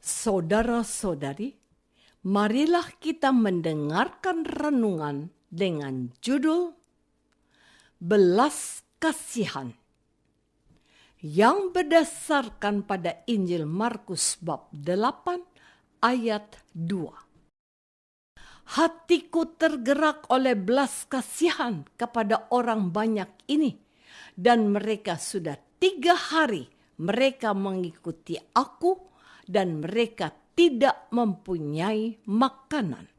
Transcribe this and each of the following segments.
Saudara-saudari, marilah kita mendengarkan renungan dengan judul Belas Kasihan yang berdasarkan pada Injil Markus bab 8 ayat 2. Hatiku tergerak oleh belas kasihan kepada orang banyak ini, dan mereka sudah 3 hari mereka mengikuti aku, dan mereka tidak mempunyai makanan.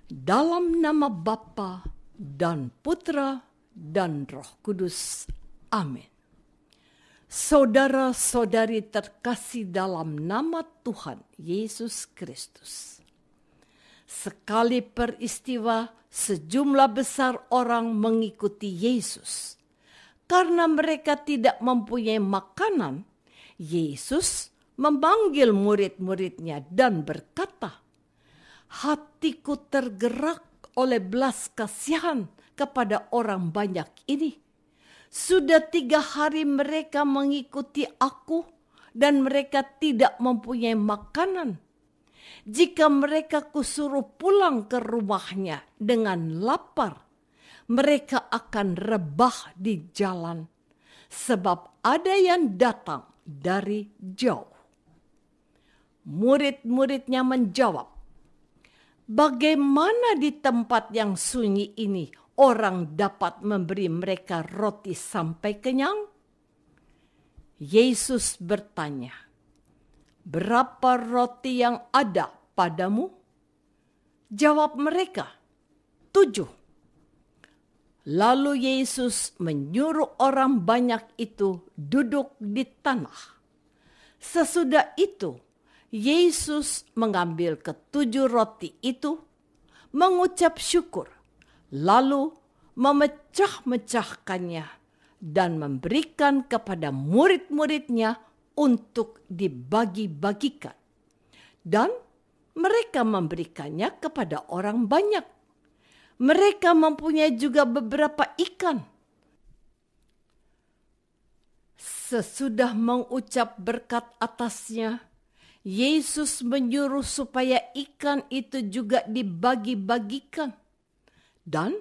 Dalam nama Bapa dan Putra dan Roh Kudus. Amin. Saudara-saudari terkasih dalam nama Tuhan Yesus Kristus. Sekali peristiwa, sejumlah besar orang mengikuti Yesus. Karena mereka tidak mempunyai makanan, Yesus memanggil murid-muridnya dan berkata, "Hatiku tergerak oleh belas kasihan kepada orang banyak ini. Sudah 3 hari mereka mengikuti aku, dan mereka tidak mempunyai makanan. Jika mereka kusuruh pulang ke rumahnya dengan lapar, mereka akan rebah di jalan, sebab ada yang datang dari jauh." Murid-muridnya menjawab, "Bagaimana di tempat yang sunyi ini orang dapat memberi mereka roti sampai kenyang?" Yesus bertanya, "Berapa roti yang ada padamu?" Jawab mereka, 7. Lalu Yesus menyuruh orang banyak itu duduk di tanah. Sesudah itu, Yesus mengambil ke-7 roti itu, mengucap syukur, lalu memecah-mecahkannya dan memberikan kepada murid-muridnya untuk dibagi-bagikan. Dan mereka memberikannya kepada orang banyak. Mereka mempunyai juga beberapa ikan. Sesudah mengucap berkat atasnya, Yesus menyuruh supaya ikan itu juga dibagi-bagikan. Dan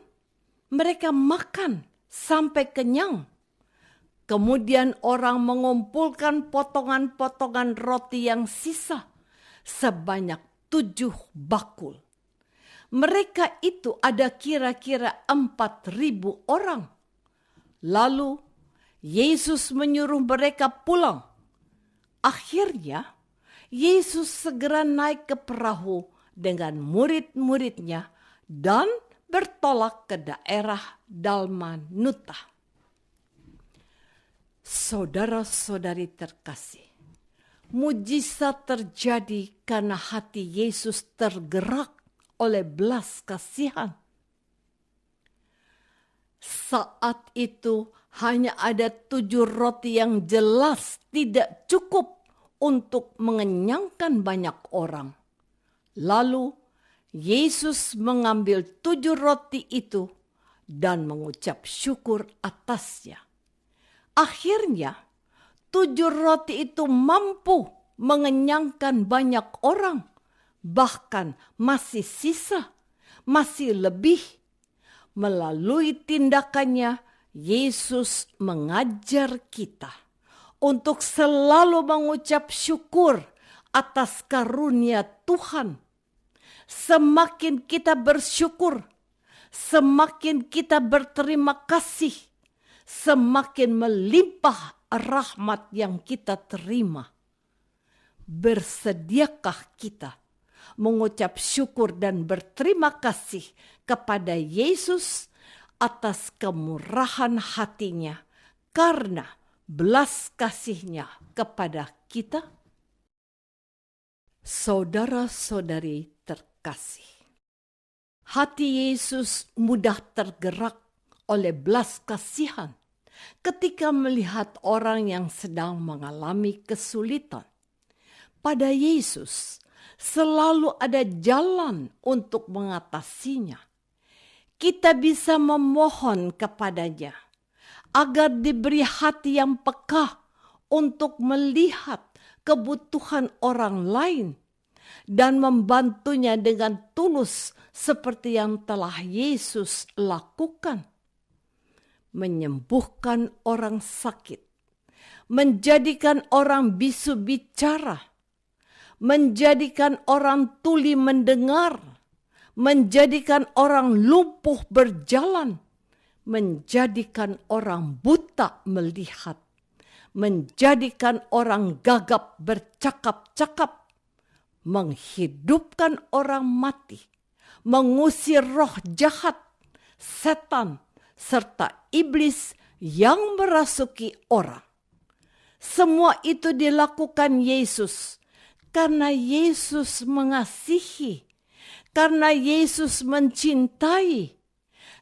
mereka makan sampai kenyang. Kemudian orang mengumpulkan potongan-potongan roti yang sisa sebanyak 7 bakul. Mereka itu ada kira-kira 4.000 orang. Lalu Yesus menyuruh mereka pulang. Akhirnya Yesus segera naik ke perahu dengan murid-muridnya dan bertolak ke daerah Dalmanuta. Saudara-saudari terkasih, mujizat terjadi karena hati Yesus tergerak oleh belas kasihan. Saat itu hanya ada 7 roti yang jelas tidak cukup untuk mengenyangkan banyak orang. Lalu Yesus mengambil 7 roti itu dan mengucap syukur atasnya. Akhirnya 7 roti itu mampu mengenyangkan banyak orang. Bahkan masih sisa, masih lebih. Melalui tindakannya, Yesus mengajar kita untuk selalu mengucap syukur atas karunia Tuhan. Semakin kita bersyukur, semakin kita berterima kasih, semakin melimpah rahmat yang kita terima. Bersediakah kita mengucap syukur dan berterima kasih kepada Yesus atas kemurahan hatinya karena belas kasihnya kepada kita? Saudara-saudari terkasih, hati Yesus mudah tergerak oleh belas kasihan ketika melihat orang yang sedang mengalami kesulitan. Pada Yesus selalu ada jalan untuk mengatasinya. Kita bisa memohon kepadanya agar diberi hati yang peka untuk melihat kebutuhan orang lain dan membantunya dengan tulus seperti yang telah Yesus lakukan. Menyembuhkan orang sakit, menjadikan orang bisu bicara, menjadikan orang tuli mendengar, menjadikan orang lumpuh berjalan, menjadikan orang buta melihat, menjadikan orang gagap bercakap-cakap, menghidupkan orang mati, mengusir roh jahat, setan, serta iblis yang merasuki orang. Semua itu dilakukan Yesus karena Yesus mengasihi, karena Yesus mencintai,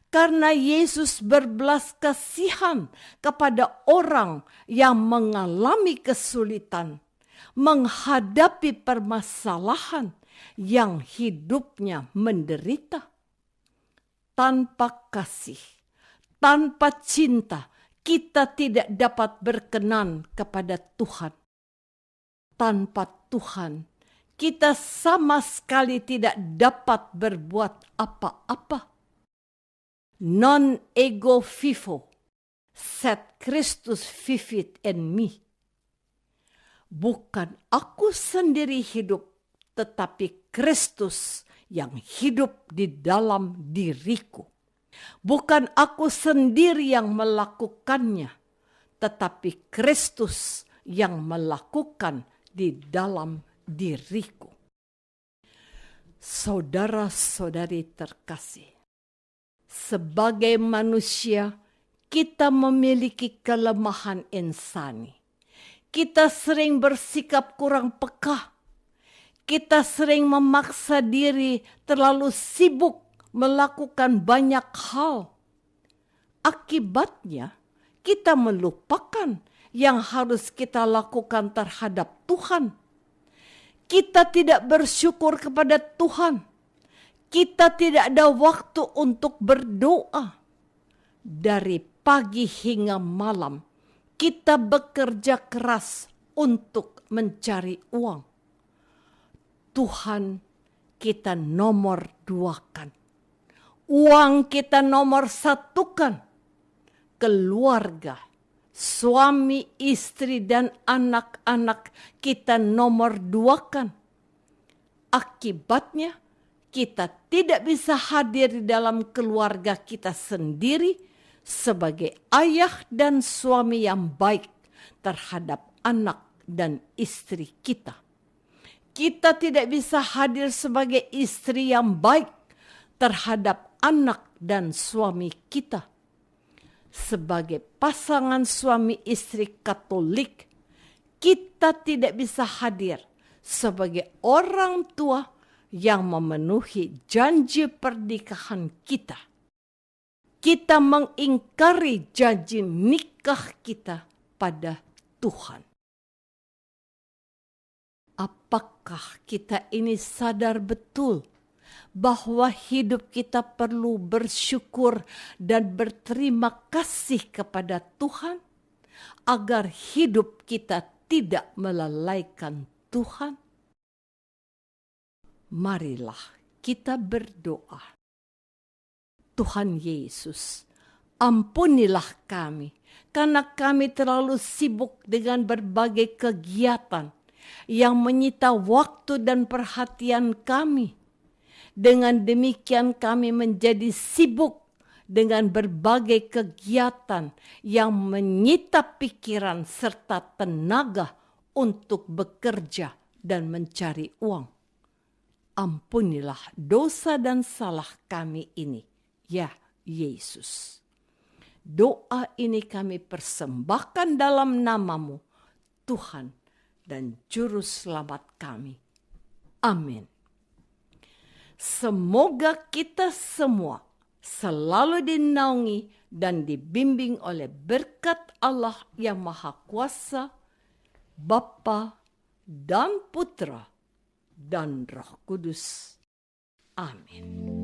karena Yesus berbelas kasihan kepada orang yang mengalami kesulitan, menghadapi permasalahan yang hidupnya menderita. Tanpa kasih, tanpa cinta, kita tidak dapat berkenan kepada Tuhan. Tanpa Tuhan, kita sama sekali tidak dapat berbuat apa-apa. Non ego vivo, sed Christus vivit in me. Bukan aku sendiri hidup, tetapi Kristus yang hidup di dalam diriku. Bukan aku sendiri yang melakukannya, tetapi Kristus yang melakukan di dalam diriku. Saudara-saudari terkasih, sebagai manusia kita memiliki kelemahan insani. Kita sering bersikap kurang peka. Kita sering memaksa diri terlalu sibuk melakukan banyak hal. Akibatnya kita melupakan yang harus kita lakukan terhadap Tuhan. Kita tidak bersyukur kepada Tuhan. Kita tidak ada waktu untuk berdoa. Dari pagi hingga malam, kita bekerja keras untuk mencari uang. Tuhan kita nomor duakan. Uang kita nomor satukan. Keluarga, suami, istri, dan anak-anak kita nomor duakan. Akibatnya, kita tidak bisa hadir di dalam keluarga kita sendiri sebagai ayah dan suami yang baik terhadap anak dan istri kita. Kita tidak bisa hadir sebagai istri yang baik terhadap anak dan suami kita. Sebagai pasangan suami istri Katolik, kita tidak bisa hadir sebagai orang tua yang memenuhi janji pernikahan kita. Kita mengingkari janji nikah kita pada Tuhan. Apakah kita ini sadar betul bahwa hidup kita perlu bersyukur dan berterima kasih kepada Tuhan agar hidup kita tidak melalaikan Tuhan? Marilah kita berdoa. Tuhan Yesus, ampunilah kami karena kami terlalu sibuk dengan berbagai kegiatan yang menyita waktu dan perhatian kami. Dengan demikian kami menjadi sibuk dengan berbagai kegiatan yang menyita pikiran serta tenaga untuk bekerja dan mencari uang. Ampunilah dosa dan salah kami ini, ya Yesus. Doa ini kami persembahkan dalam nama-Mu, Tuhan dan Juru Selamat kami. Amin. Semoga kita semua selalu dinaungi dan dibimbing oleh berkat Allah yang Maha Kuasa, Bapa dan Putra dan Roh Kudus. Amin.